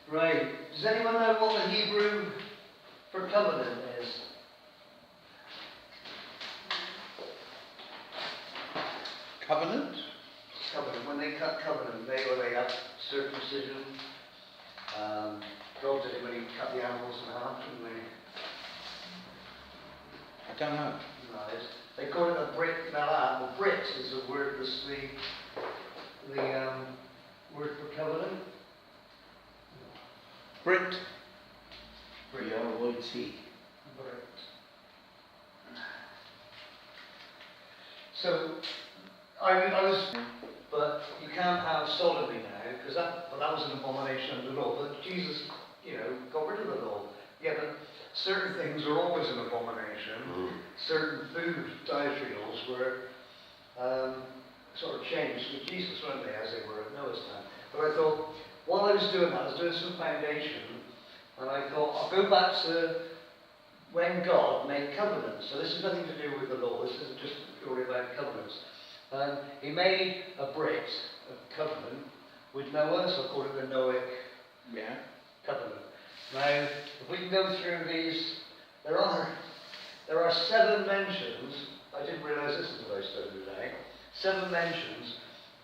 Right. Does anyone know what the Hebrew for covenant is? Covenant? Covenant. When they cut covenant, they have circumcision. God did it when he cut the animals in half, didn't they? I don't know. No, they call it a Brit Malat. Well, Brit is the word that's the word for covenant. Brit. RYTH. Brit. So I was, but you can't have sodomy now because that was an abomination under the law. But Jesus, got rid of the law. Yeah, but certain things are always an abomination. Certain food dietary laws were sort of changed with Jesus, weren't they, as they were at Noah's time. But I thought, while I was doing that, I was doing some foundation, and I thought, I'll go back to when God made covenants. So this has nothing to do with the law, this is just purely about covenants. He made a Brit, a covenant, with Noah, so I call it the Noahic covenant. Now, if we can go through these, there are 7 mentions, I didn't realise this until I studied today, 7 mentions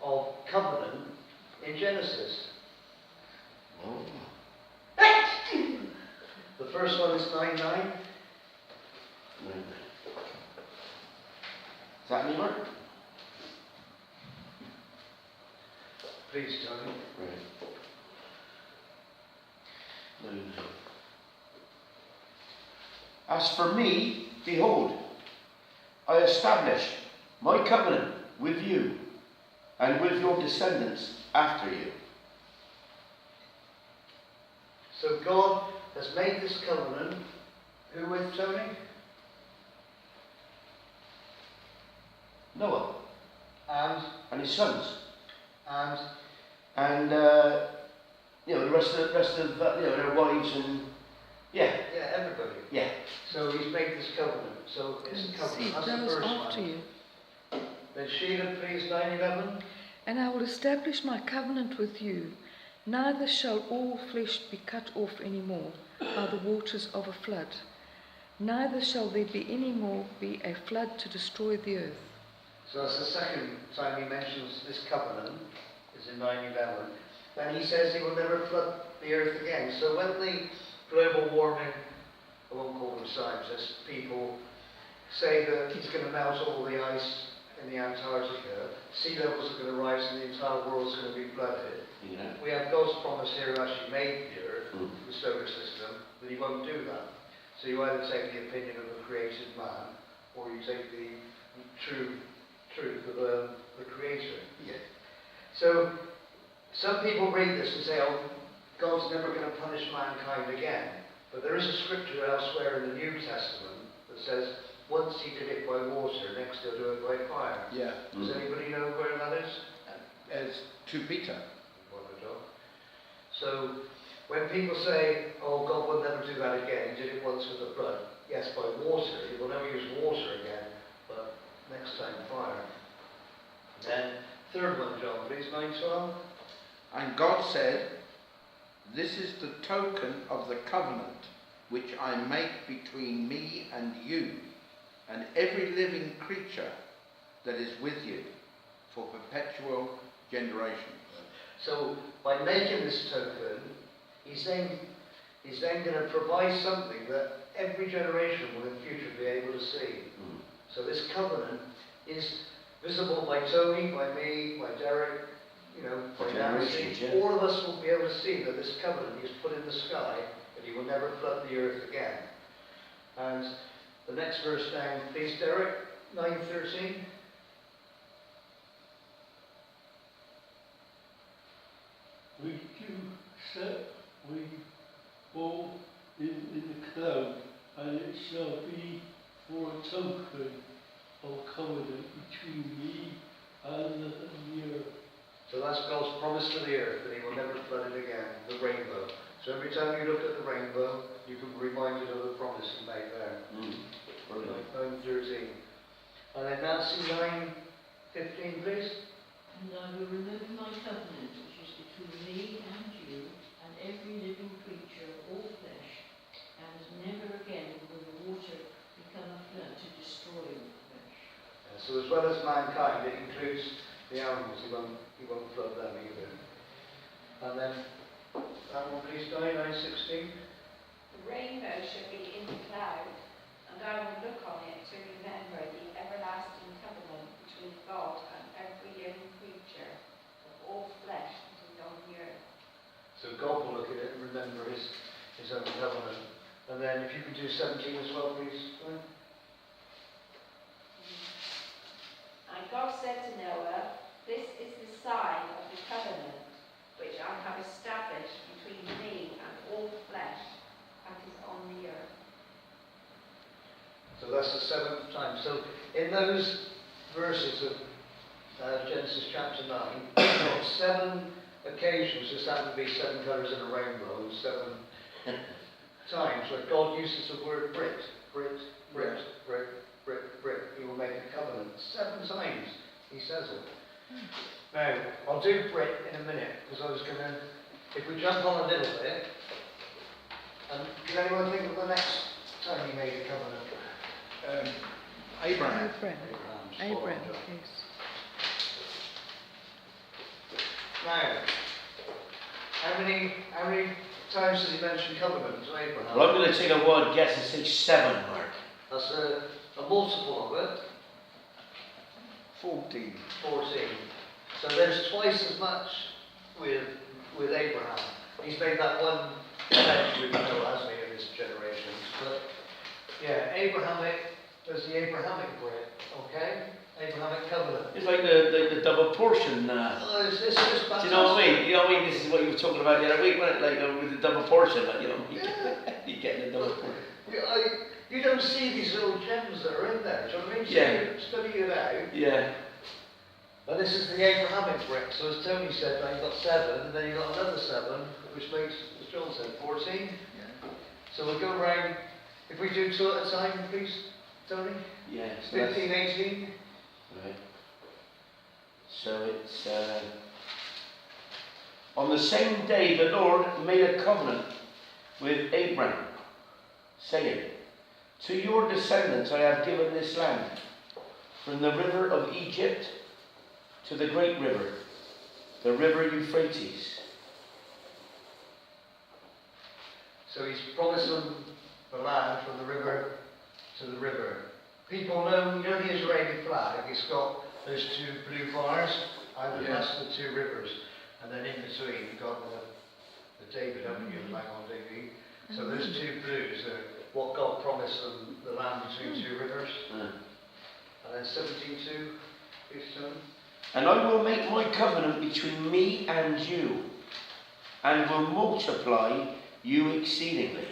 of covenant in Genesis. Oh. The first one is 9:9. Is that any work? Please, Tony. Right. As for me, behold, I establish my covenant with you and with your descendants after you. So God has made this covenant. Who with, Tony? Noah And his sons, and the rest of their wives and everybody. Yeah. So he's made this covenant. So it's a covenant. That's the first after one. you. Then Sheila, please, 9:11. And I will establish my covenant with you. Neither shall all flesh be cut off any more by the waters of a flood. Neither shall there be any more be a flood to destroy the earth. So that's the second time he mentions this covenant, is in 9:11. Then he says he will never flood the earth again. So when the global warming, I won't call them scientists, people say that he's going to melt all the ice in the Antarctica, sea levels are going to rise and the entire world's going to be flooded. Yeah. We have God's promise here who actually made the earth, the solar system, that he won't do that. So you either take the opinion of the created man, or you take the truth of the creator. Yeah. So some people read this and say, oh, God's never going to punish mankind again. But there is a scripture elsewhere in the New Testament that says, once he did it by water, next he'll do it by fire. Yeah. Does anybody know where that is? As 2 Peter. So when people say, oh, God will never do that again, he did it once with the flood. Yes, by water. He will never use water again, but next time fire. Then, third one, John, please, 9:12. And God said, this is the token of the covenant which I make between me and you and every living creature that is with you for perpetual generations. So by making this token, he's then going to provide something that every generation will in future be able to see. So this covenant is visible by Tony, by me, by Derek, by Nancy. Yeah. All of us will be able to see that this covenant is put in the sky, and he will never flood the earth again. And the next verse down, please, Derek, 9:13. Which you set we all in the cloud, and it shall be for a token of covenant between me and the earth. So that's God's promise to the earth, that he will never flood it again, the rainbow. So every time you look at the rainbow, you can be reminded of the promise he made there. 9:13. And then Nancy, 9:15, please. And I will remember my covenant, which is between me and you and every living So as well as mankind, it includes the animals. He won't flood them either. And then, that one please, 9:16. The rainbow shall be in the cloud, and I will look on it to remember the everlasting covenant between God and every living creature of all flesh that is on the earth. So God will look at it and remember his own covenant. And then if you could do 17 as well, please. And God said to Noah, "This is the sign of the covenant which I have established between me and all flesh that is on the earth." So that's the 7th time. So in those verses of Genesis chapter 9, you've got 7 occasions, just happen to be 7 colours in a rainbow, 7 times where God uses the word Brit. He will make a covenant. 7 times he says it. Now, I'll do Brit in a minute, because I was going to, if we jump on a little bit, and can anyone think of the next time he made a covenant? Abraham. Abram, yes. Now, how many times does he mention covenant to Abraham? Well, I'm going to take a wild guess and say 7, Mark. That's a multiple of it. 14. 14. So there's twice as much with Abraham. He's made that one pledge with Noah, hasn't he, of his generations. But yeah, there's the Abrahamic Brit, okay? Abrahamic covenant. It's like the double portion. Oh, it's fantastic. Do you know what I mean? You know what I mean? This is what you were talking about the other week, wasn't it? Like with the double portion, like, you know, you get the double portion. You don't see these little gems that are in there. Do you know what I mean? Yeah. Study it out. Yeah. And this is the Abrahamic brick. So as Tony said, now you've got 7, and then you've got another 7, which makes, as John said, 14. Yeah. So we'll go round, if we do 2 at a time, please, Tony? Yeah. So 15, 18. Right. So it's on the same day the Lord made a covenant with Abram, saying, "To your descendants I have given this land, from the river of Egypt to the great river, the river Euphrates." So he's promised them the land from the river to the river. People know, you know the Israeli flag, it's got those 2 blue bars, and that's the 2 rivers. And then in between you've got the David, haven't you, flag on David. So those 2 blues are what God promised them, the land between 2 rivers. And then 17:2, please, Tony. "And I will make my covenant between me and you, and will multiply you exceedingly."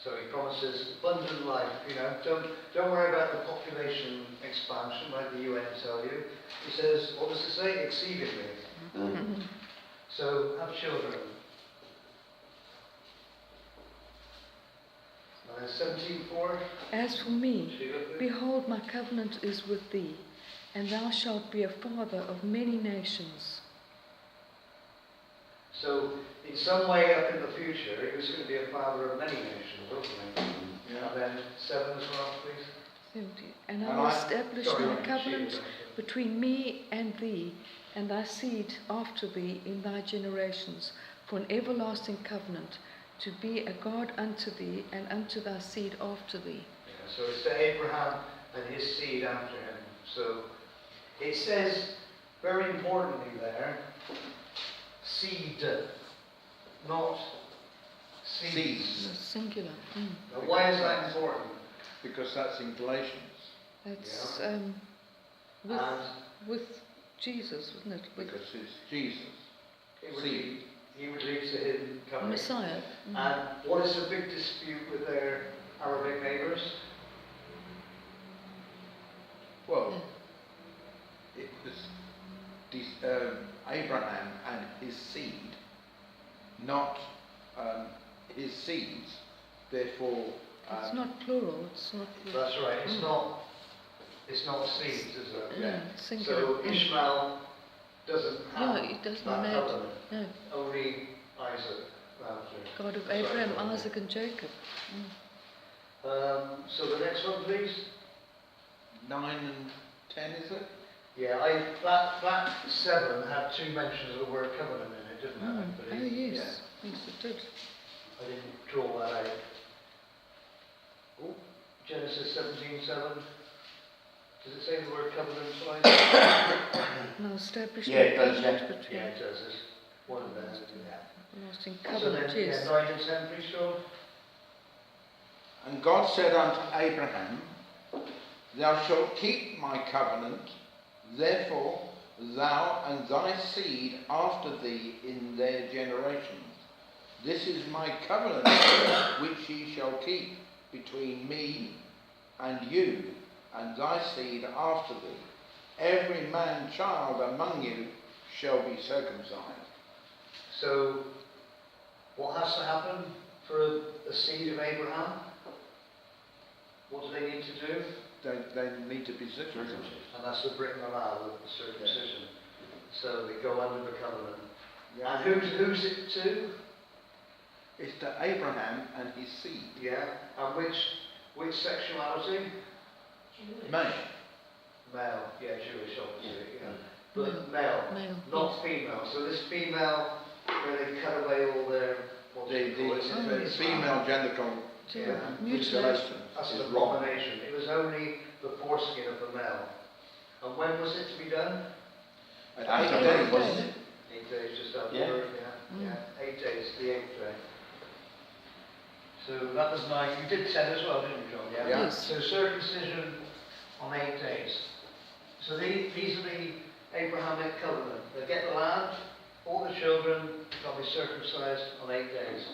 So he promises abundant life, you know, don't worry about the population expansion like the UN tell you. He says, what does it say? Exceedingly. So have children. And then 17:4. As for me, behold, my covenant is with thee, and thou shalt be a father of many nations. So in some way up in the future, he was going to be a father of many nations, wasn't he? Yeah. And then 7 as well, please. 70. And I will establish my covenant between me and thee, and thy seed after thee in thy generations, for an everlasting covenant, to be a God unto thee and unto thy seed after thee. Yeah, so it's to Abraham and his seed after him. So it says, very importantly there, seed, not seeds. No, singular. Now, why is that important? Because that's in Galatians. That's And with Jesus, wasn't it? With Because it's Jesus. he would lead to him coming. Messiah. And what is the big dispute with their Arabic neighbours? Well, it was Abraham and his seed, not his seeds. Therefore, It's not plural. It's not. That's right. It's not seeds, is it? No, it's singular. So Ishmael doesn't have No, it doesn't that matter. covenant. No, Only Isaac after. God of Sorry, Abraham, Abraham. Isaac, and Jacob. So the next one, please. 9 and 10, is it? Yeah, that 7 had 2 mentions of the word covenant in it, didn't it? Oh, yes. Yes, it did. I didn't draw that out. Oh, Genesis 17:7. Does it say the word covenant twice? No, establish Yeah, it my does, covenant yeah. between Yeah, it does. It's one of them. Yeah. everlasting So then, covenant, yes. 9 and 10, please, Sean. And God said unto Abraham, Thou shalt keep my covenant, therefore thou and thy seed after thee in their generations. This is my covenant which ye shall keep between me and you and thy seed after thee. Every man child among you shall be circumcised. So, what has to happen for a seed of Abraham? What do they need to do? They need to be circumcised. And that's the Brit Malal, the circumcision. So they go under the covenant. Yeah. And who's it to? It's to Abraham and his seed. Yeah. And which sexuality? Male. Male. Yeah, Jewish, obviously. Yeah. Mm. But male, Male, not female. So this female, where they cut away all their The female genital Yeah. mutilation That's is an wrong. abomination. It was only the foreskin of the male. And when was it to be done? At After 8 birth, days. wasn't it? 8 days just after Yeah. birth, yeah. Mm. Yeah. 8 days, the 8th day. So that was 9. You did 10 as well, didn't you, John? Yeah. Yes. So circumcision on 8 days. So these are the Abrahamic covenant. They get the land, all the children will be circumcised on 8 days.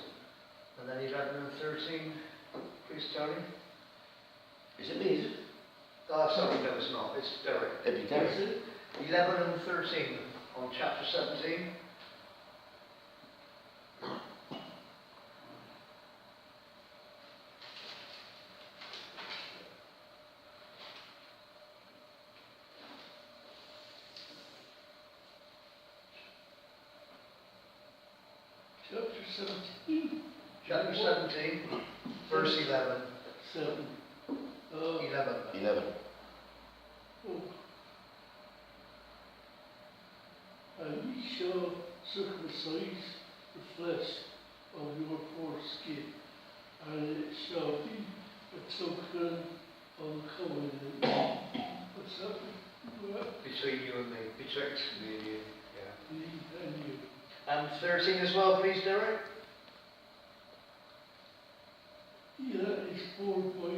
And then 11 and 13, please, Tony. Is it me, is it? Oh, sorry, no, it's not. It's Derek. It'd be Derek. 11 and 13 on chapter 17. Chapter 17. Chapter 17, verse 11. 7. 11. 11. Oh. And ye shall circumcise the flesh of your foreskin, and it shall be a token of the covenant. What's that? What? Between you and me. Betwixt me and you. Yeah. Me and you. And 13 as well, please, Derek. He that is born by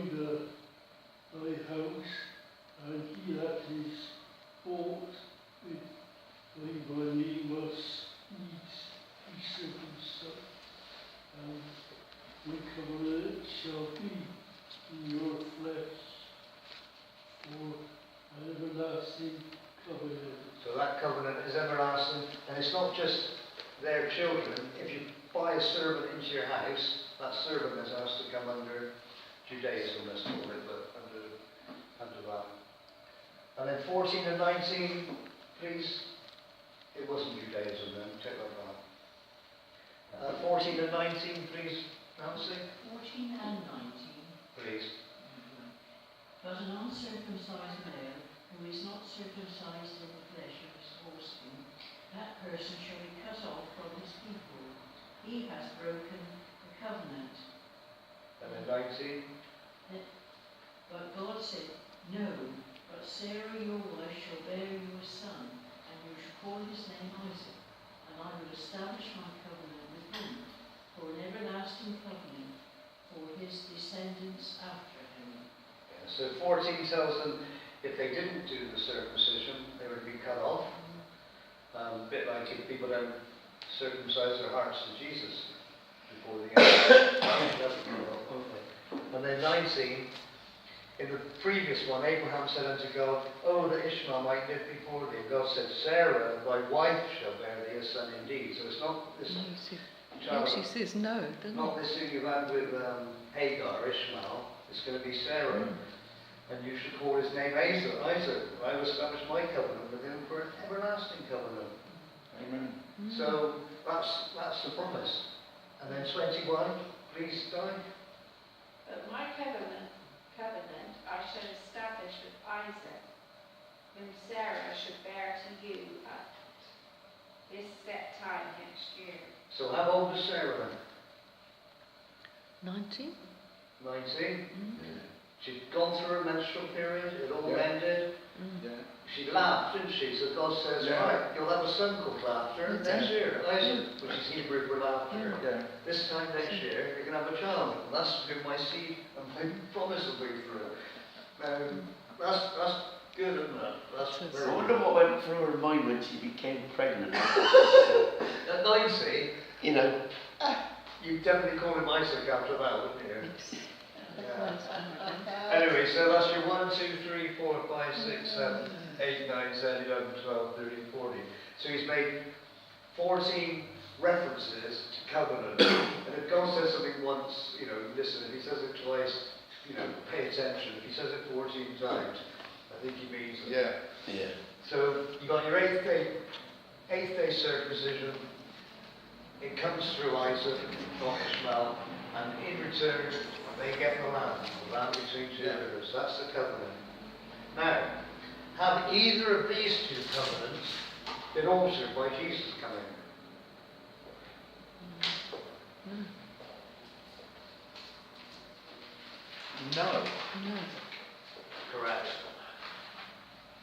thy house, and he that is bought with thy money must needs be circumcised. And the covenant shall be in your flesh for an everlasting covenant. So that covenant is everlasting. And it's not just their children. If you buy a servant into your house, that servant is asked to come under Judaism, let's call it, but under that. And then 14 and 19, please. It wasn't Judaism then, check that out. 14 and 19, please, Nancy. 14 and 19. Please. But an uncircumcised male who is not circumcised in the flesh of his foreskin, that person shall be cut off from his people. He has broken the covenant. And then 19. But God said, No, but Sarah your wife shall bear you a son, and you shall call his name Isaac, and I will establish my covenant with him for an everlasting covenant for his descendants after him. Yeah, so 14 tells them if they didn't do the circumcision, they would be cut off. A bit like if people don't circumcise their hearts to Jesus before the end. And then 19, in the previous one, Abraham said unto God, Oh, that Ishmael might live before thee. And God said, Sarah, thy wife shall bear thee a son indeed. So it's not this He child, actually says no, doesn't not this who you had with Hagar, Ishmael. It's going to be Sarah. And you should call his name Isaac. I will establish my covenant with him for an everlasting covenant. Amen. he? So that's the promise. And then 21, please, Di. But my covenant covenant I shall establish with Isaac, whom Sarah should bear to you at this set time next year. So how old was Sarah then? 90? 19. Yeah. She'd gone through her menstrual period, it all Yeah. ended. Yeah. She laughed, didn't she? So God says, Yeah. right, you'll have a son called Laughter Yeah. next year, Isaac, which is Hebrew for laughter. Yeah. This time next year, you're going to have a child. And that's who my seed and my promise will be through. That's good, isn't it? That's It is. very I wonder what went through her mind when she became pregnant. At 90, You know, you'd definitely call him Isaac after that, wouldn't you? Yes. Yeah. Anyway, so that's your 1, 2, 3, 4, 5, 6, 7, 8, 9, 10, 11, 12, 13, 14. So he's made 14 references to covenant. And if God says something once, listen. If he says it twice, pay attention. If he says it 14 times, I think he means it. Yeah. yeah. So you got your eighth day circumcision. It comes through Isaac, not Ishmael, and in return they get the land between two rivers. That's the covenant. Now, have either of these two covenants been altered by Jesus coming? No. No. Correct.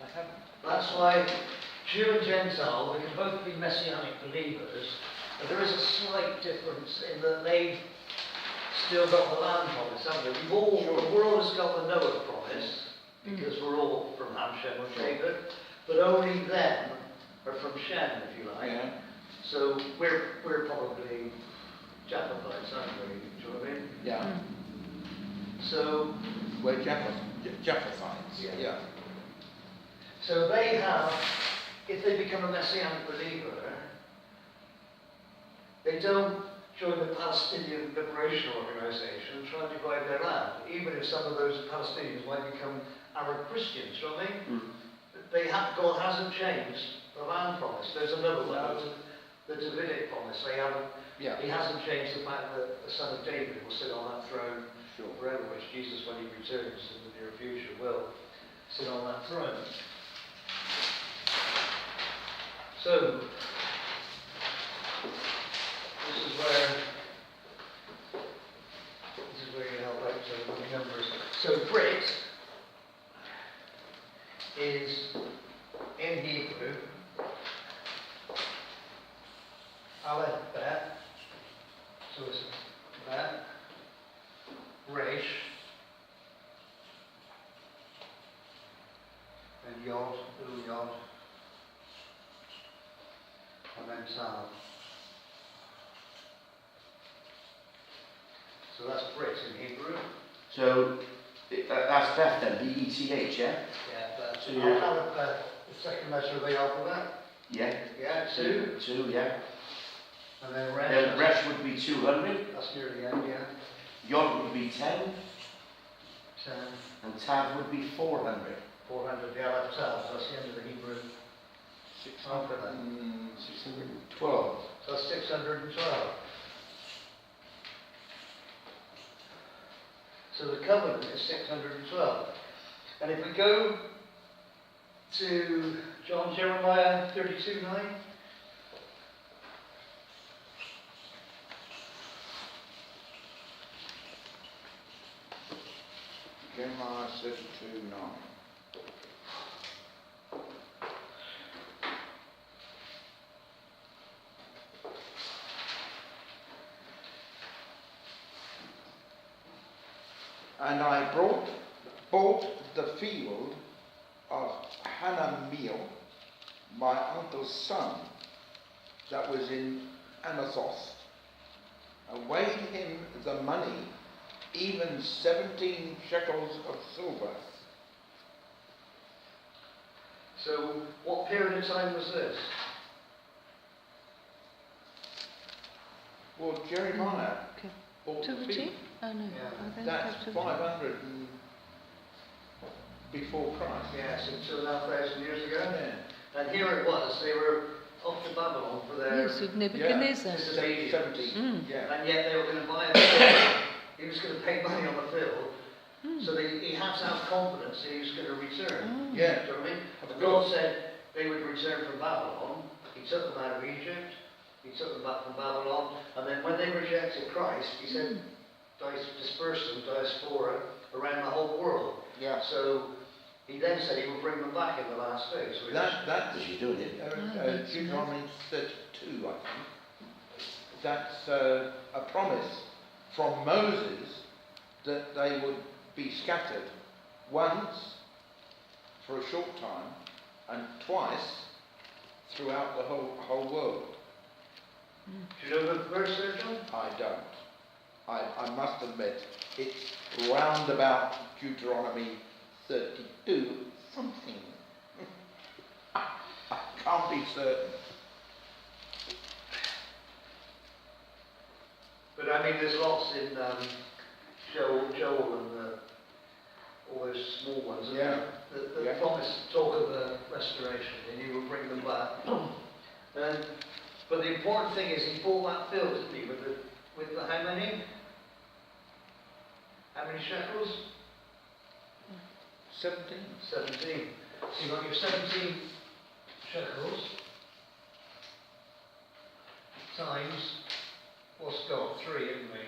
I haven't. That's why Jew and Gentile, they can both be messianic believers, but there is a slight difference in that they've still got the land promise, haven't they? The world has got the Noah promise, because we're all from Ham, Shem, or Japheth, but only them are from Shem, if you like. Yeah. So we're probably Japhethites, aren't we? Do you know what I mean? Yeah. So We're Japhethites. Yeah. Yeah. So they have, if they become a messianic believer, they don't join the Palestinian Liberation Organization and try and divide their land, even if some of those Palestinians might become Arab Christians, you know what I mean? God hasn't changed the land promise. There's another one, the Davidic promise. Yeah. He hasn't changed the fact that the son of David will sit on that throne Sure. forever, which Jesus, when he returns in the near future, will sit on that throne. So, this is where you help out the numbers. So Brit is in Hebrew Aleph Bet, so it's Bet, Resh, and Yod, Yod, and then Tav. So that's Brit in Hebrew. So that's Beth then, B-E-T-H, yeah? Yeah, but So you're- Aleph Bet, the second letter of the alphabet. Yeah. Yeah, 2. 2, yeah. And then Resh. Resh would be 200, That's near the end, yeah. Yod would be 10, 10, and Tav would be 400. 400, the Aleph Tav, so that's the end of the Hebrew alphabet. 612. So that's 612. So the covenant is 612. And if we go to Jeremiah 32:9. Jeremiah 32:9. And I bought the field of Hanamiel, my uncle's son, that was in Anathoth, and weighed him the money, even 17 shekels of silver. So what period of time was this? Well, Jeremiah bought the Captivity? field. Oh no. Yeah. Are they That's captivity? 500 and before Christ. Yes, 2,500 years ago. Yeah. And here it was, they were off to Babylon for their Yes, with Nebuchadnezzar. disobedience. 70. Yeah. And yet they were going to buy a field. He was going to pay money on the field. So he had to have confidence that he was going to return. Yeah. Do you know what I mean? Of And God course. said they would return from Babylon. He took them out of Egypt. He took them back from Babylon. And then when they rejected Christ, he said, disperse them, diaspora, around the whole world. Yeah. So he then said he would bring them back in the last days. Because he's doing it. Deuteronomy 32, I think. That's a promise from Moses that they would be scattered once for a short time and twice throughout the whole world. Do you know the verse there, John? I don't. I must admit, it's round about Deuteronomy 32 something. I can't be certain. But I mean, there's lots in Joel and all those small ones. Yeah. The promise talk of the restoration, and he will bring them back. But the important thing is he bought that field, didn't he? With the how many? How many shekels? 17. 17. So you've got your 17 shekels times, what's God? 3, isn't we?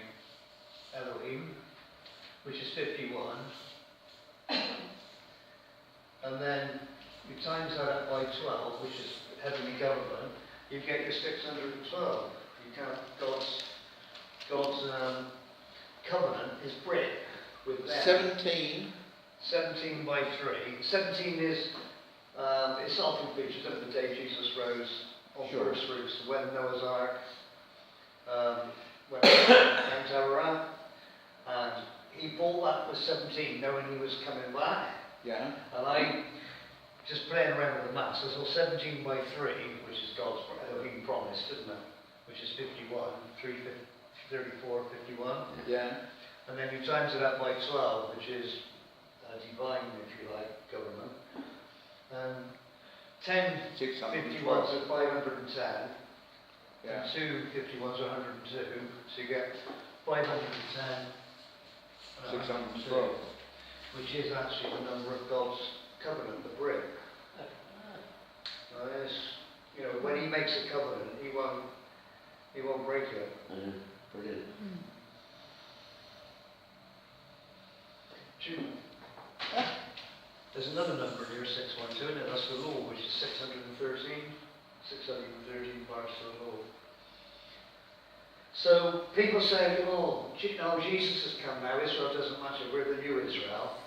Elohim, which is 51. And then you times that up by 12, which is heavenly government, you get your 612. You count God's covenant is brick with them. 17 by 3. 17 is it's often featured of the day Jesus rose on first fruits, when Noah's Ark went down to Haran, and he bought that with 17, knowing he was coming back. Yeah. And I just playing around with the maths. I saw 17 by 3, which is God's Elohim promise, isn't it? Which is 51, 34, 51. Yeah. And then you times it up by 12, which is divine, if you like, government. 10 51s are 510. Yeah. And 2 51s are 102. So you get 510. 612. Which is actually the number of God's covenant, the brick. You know, when he makes a covenant, he won't break it. Brilliant. There's another number here, 612, and that's the law, which is 613. 613 parts of the law. So people say, oh, no, Jesus has come now, Israel doesn't matter, we're the new Israel.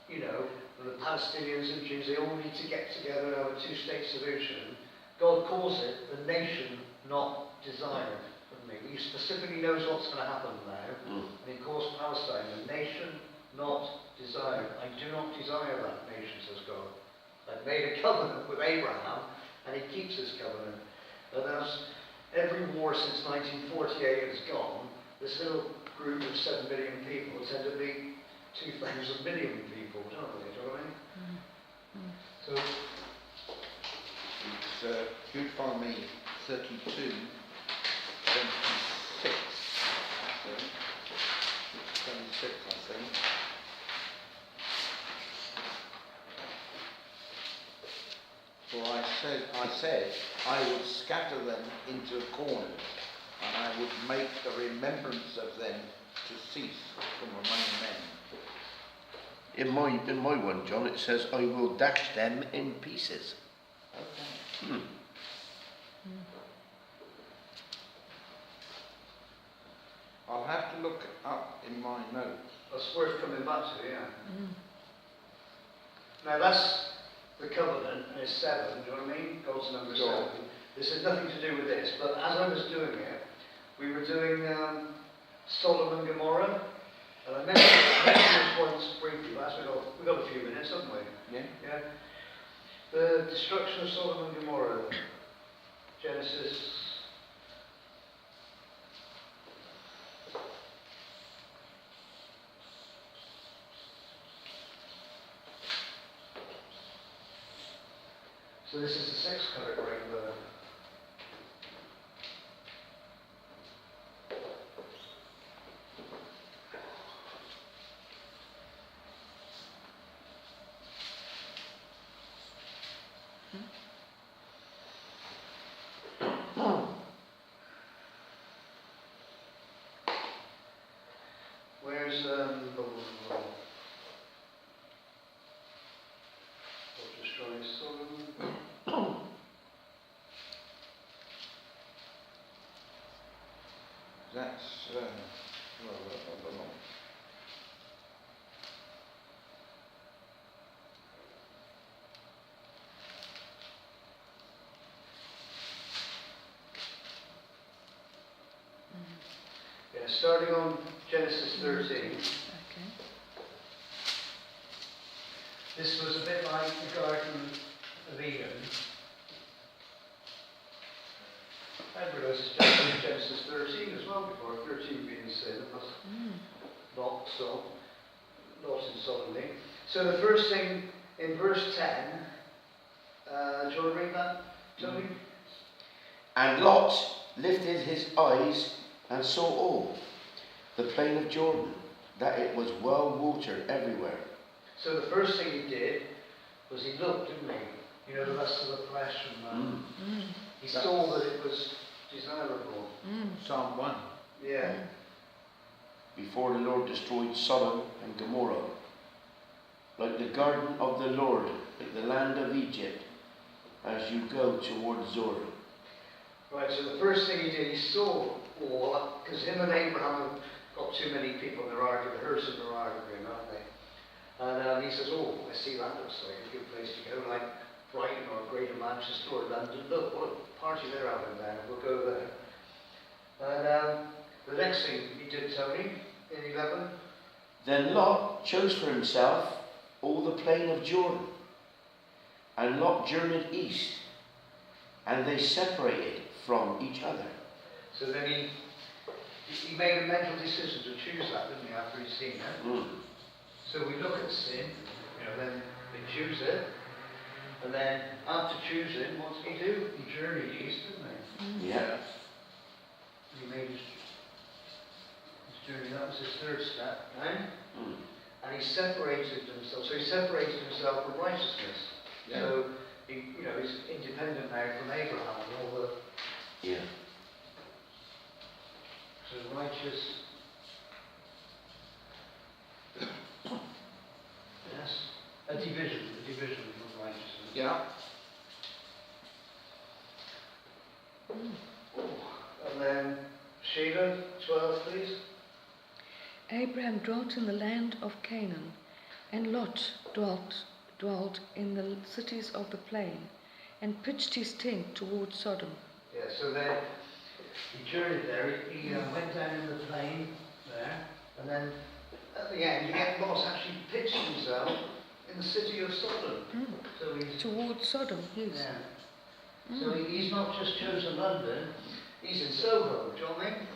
You know, the Palestinians and Jews, they all need to get together and have a two-state solution. God calls it the nation not desired. He specifically knows what's going to happen now. And he calls Palestine a nation not desired. I do not desire that nation, says God. I've made a covenant with Abraham, and he keeps his covenant. And as every war since 1948 has gone, this little group of 7 million people tend to be 2,000 million people, don't they? Do you know what I mean? So it's Deuteronomy 32, 26. 26, I think. For I said, I would scatter them into corners, and I would make the remembrance of them to cease from among men. In my one, John, it says, I will dash them in pieces. Okay. I'll have to look up in my notes. that's worth coming back to, yeah. Now that's the covenant, and it's 7, do you know what I mean? God's number 7. This has nothing to do with this, but as I was doing it, we were doing Sodom and Gomorrah, and I mentioned this once briefly, last we've got a few minutes, haven't we? Yeah. Yeah. The destruction of Sodom and Gomorrah, Genesis. So this is the 6th colour rainbow. what destroys Sodom? That's Yeah, starting on Genesis 13. Okay. This was a bit like the Garden of Eden. Edward was in Genesis 13 as well before, 13 being sin, it was not so, not in sodomy. So the first thing in verse 10, do you want to read that, Tony? And Lot lifted his eyes and saw all the plain of Jordan, that it was well watered everywhere. So the first thing he did was he looked, didn't he? You know, the lust of the flesh and he saw that it was desirable. Psalm 1. Yeah. Before the Lord destroyed Sodom and Gomorrah, like the garden of the Lord, like the land of Egypt, as you go towards Zoar. Right, so the first thing he did, he saw all, because him and Abraham have got too many people in their argument, the herdsmen are arguing, aren't they? And he says, oh, I see that looks like a good place to go, like Brighton or Greater Manchester or London. Look, what a party they're having there, we'll go there. And the next thing he did, Tony, in 11. Then Lot chose for himself all the plain of Jordan, and Lot journeyed east, and they separated from each other. So then he made a mental decision to choose that, didn't he, after he'd seen it? So we look at sin, you know, then they choose it, and then after choosing, what did he do? He journeyed east, didn't he? Yeah. He made his journey, that was his third step, right? And he separated himself, so he separated himself from righteousness. Yeah. So, he, you know, he's independent now from Abraham and all the... Yeah. So righteous... Yes, a division from righteousness. Yeah. And then Sheila, 12 please. Abraham dwelt in the land of Canaan, and Lot dwelt in the cities of the plain, and pitched his tent toward Sodom. Yeah, so then he journeyed there, he went down in the plain there, and then at the end you get Lot actually pitched himself in the city of Sodom. So he's, Toward Sodom, yes. yeah. So he's not just chosen London, he's in Soho, do you know what I mean?